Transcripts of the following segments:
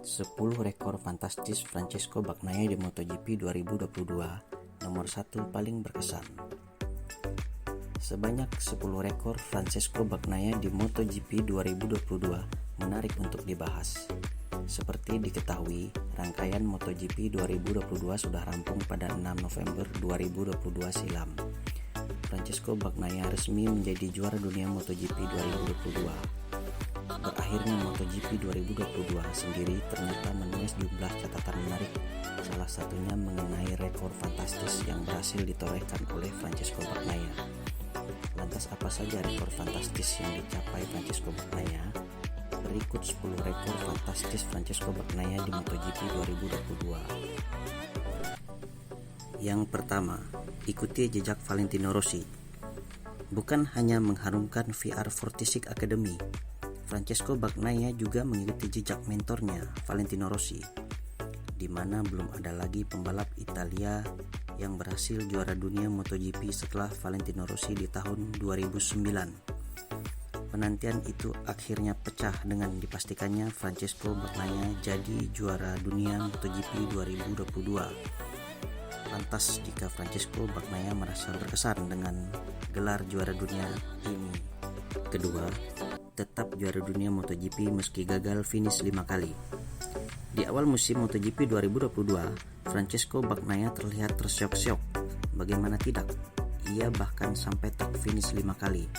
10 rekor fantastis Francesco Bagnaia di MotoGP 2022. Nomor 1 paling berkesan. Sebanyak 10 rekor Francesco Bagnaia di MotoGP 2022 menarik untuk dibahas. Seperti diketahui, rangkaian MotoGP 2022 sudah rampung pada 6 November 2022 silam. Francesco Bagnaia resmi menjadi juara dunia MotoGP 2022. Berakhirnya MotoGP 2022 sendiri ternyata menulis jumlah catatan menarik, salah satunya mengenai rekor fantastis yang berhasil ditorehkan oleh Francesco Bagnaia. Lantas apa saja rekor fantastis yang dicapai Francesco Bagnaia? Berikut 10 rekor fantastis Francesco Bagnaia di MotoGP 2022. Yang pertama, ikuti jejak Valentino Rossi. Bukan hanya mengharumkan VR46 Academy, Francesco Bagnaia juga mengikuti jejak mentornya Valentino Rossi, di mana belum ada lagi pembalap Italia yang berhasil juara dunia MotoGP setelah Valentino Rossi di tahun 2009. Penantian itu akhirnya pecah dengan dipastikannya Francesco Bagnaia jadi juara dunia MotoGP 2022. Lantas jika Francesco Bagnaia merasa berkesan dengan gelar juara dunia ini. Kedua, tetap juara dunia MotoGP meski gagal finish 5 kali. Di awal musim MotoGP 2022, Francesco Bagnaia terlihat terseok-seok. Bagaimana tidak? Ia bahkan sampai tak finish 5 kali.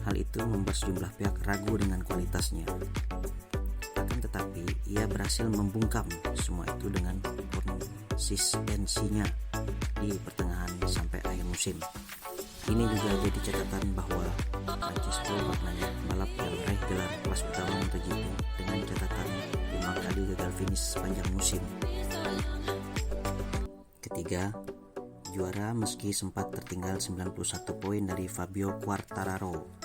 Hal itu membuat sejumlah pihak ragu dengan kualitasnya. Akan tetapi, ia berhasil membungkam semua itu dengan konsistensinya di pertengahan sampai akhir musim. Ini juga jadi catatan bahwa Francesco Bagnaia pembalap yang meraih gelar kelas utama MotoGP dengan catatan 5 kali gagal finish sepanjang musim. Ketiga, juara meski sempat tertinggal 91 poin dari Fabio Quartararo.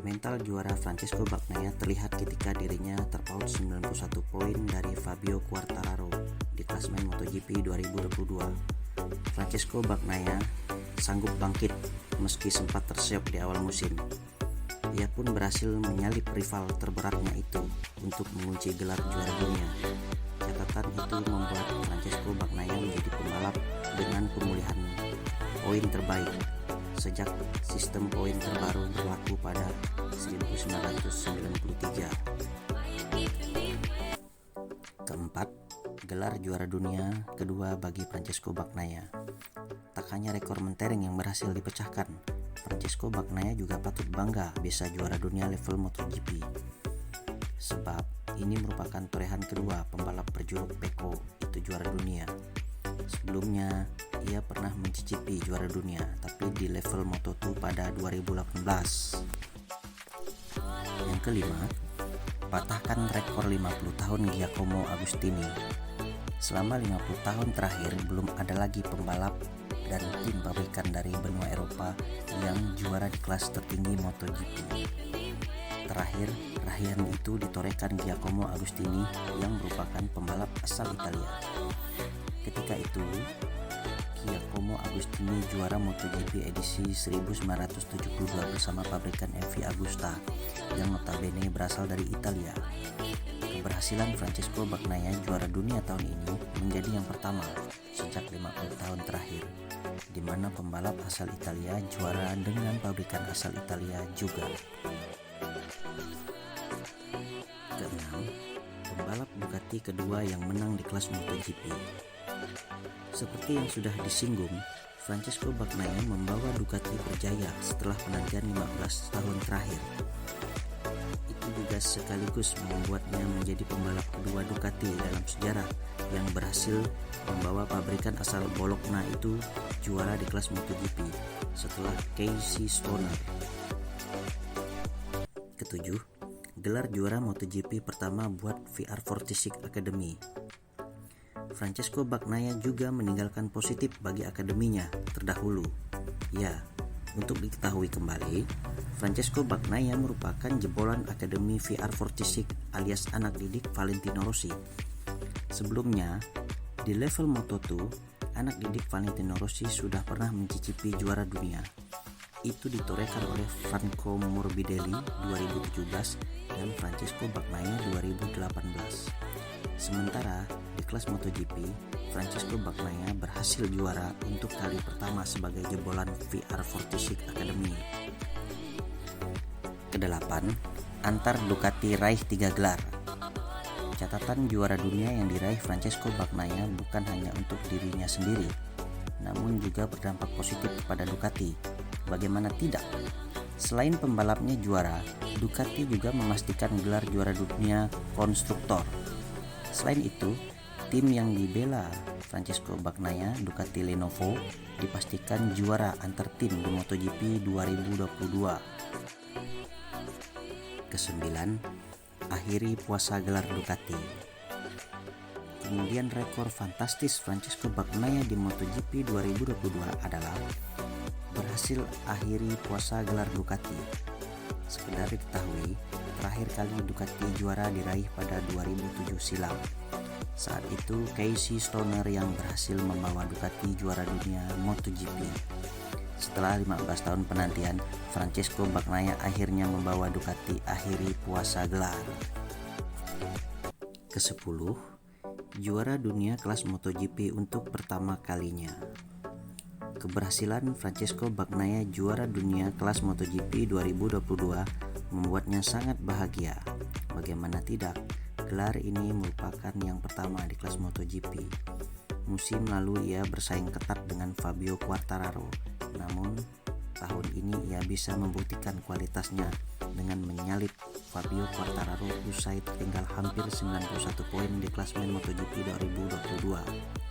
Mental juara Francesco Bagnaia terlihat ketika dirinya terpaut 91 poin dari Fabio Quartararo di klasemen MotoGP 2022. Francesco Bagnaia sanggup bangkit meski sempat terseok di awal musim. Ia pun berhasil menyalip rival terberatnya itu untuk mengunci gelar juara dunia. Catatan itu membuat Francesco Bagnaia menjadi pembalap dengan pemulihan poin terbaik sejak sistem poin terbaru berlaku pada 1993. Keempat, gelar juara dunia kedua bagi Francesco Bagnaia. Tak hanya rekor mentereng yang berhasil dipecahkan, Francesco Bagnaia juga patut bangga bisa juara dunia level MotoGP. Sebab ini merupakan torehan kedua pembalap berjuluk Pecco itu juara dunia. Sebelumnya, ia pernah mencicipi juara dunia, tapi di level Moto2 pada 2018. Yang kelima, patahkan rekor 50 tahun Giacomo Agostini. Selama 50 tahun terakhir, belum ada lagi pembalap dan tim pabrikan dari benua Eropa yang juara di kelas tertinggi MotoGP. Terakhir, raihan itu ditorehkan Giacomo Agostini yang merupakan pembalap asal Italia. Ketika itu, Giacomo Agostini juara MotoGP edisi 1972 bersama pabrikan MV Agusta yang notabene berasal dari Italia. Keberhasilan Francesco Bagnaia juara dunia tahun ini menjadi yang pertama sejak 50 tahun terakhir, di mana pembalap asal Italia juara dengan pabrikan asal Italia juga. Keenam, pembalap Ducati kedua yang menang di kelas MotoGP. Seperti yang sudah disinggung, Francesco Bagnaia membawa Ducati berjaya setelah penantian 15 tahun terakhir. Itu juga sekaligus membuatnya menjadi pembalap kedua Ducati dalam sejarah yang berhasil membawa pabrikan asal Bologna itu juara di kelas MotoGP setelah Casey Stoner. Ketujuh, gelar juara MotoGP pertama buat VR46 Academy. Francesco Bagnaia juga meninggalkan positif bagi akademinya terdahulu. Ya, untuk diketahui kembali, Francesco Bagnaia merupakan jebolan akademi VR46 alias anak didik Valentino Rossi. Sebelumnya, di level Moto2, anak didik Valentino Rossi sudah pernah mencicipi juara dunia. Itu ditorehkan oleh Franco Morbidelli 2017 dan Francesco Bagnaia 2018. Sementara di kelas MotoGP, Francesco Bagnaia berhasil juara untuk kali pertama sebagai jebolan VR46 Academy. Kedelapan, antar Ducati raih 3 gelar. Catatan juara dunia yang diraih Francesco Bagnaia bukan hanya untuk dirinya sendiri, namun juga berdampak positif kepada Ducati. Bagaimana tidak? Selain pembalapnya juara, Ducati juga memastikan gelar juara dunia konstruktor. Selain itu, tim yang dibela Francesco Bagnaia, Ducati Lenovo, dipastikan juara antar tim di MotoGP 2022. Kesembilan, akhiri puasa gelar Ducati. Kemudian rekor fantastis Francesco Bagnaia di MotoGP 2022 adalah berhasil akhiri puasa gelar Ducati. Sekedar diketahui, terakhir kali Ducati juara diraih pada 2007 silam. Saat itu Casey Stoner yang berhasil membawa Ducati juara dunia MotoGP. Setelah 15 tahun penantian, Francesco Bagnaia akhirnya membawa Ducati akhiri puasa gelar. Ke-10, juara dunia kelas MotoGP untuk pertama kalinya. Keberhasilan Francesco Bagnaia juara dunia kelas MotoGP 2022 membuatnya sangat bahagia. Bagaimana tidak, gelar ini merupakan yang pertama di kelas MotoGP. Musim lalu ia bersaing ketat dengan Fabio Quartararo, namun tahun ini ia bisa membuktikan kualitasnya dengan menyalip Fabio Quartararo usai tertinggal hampir 91 poin di klasemen MotoGP 2022.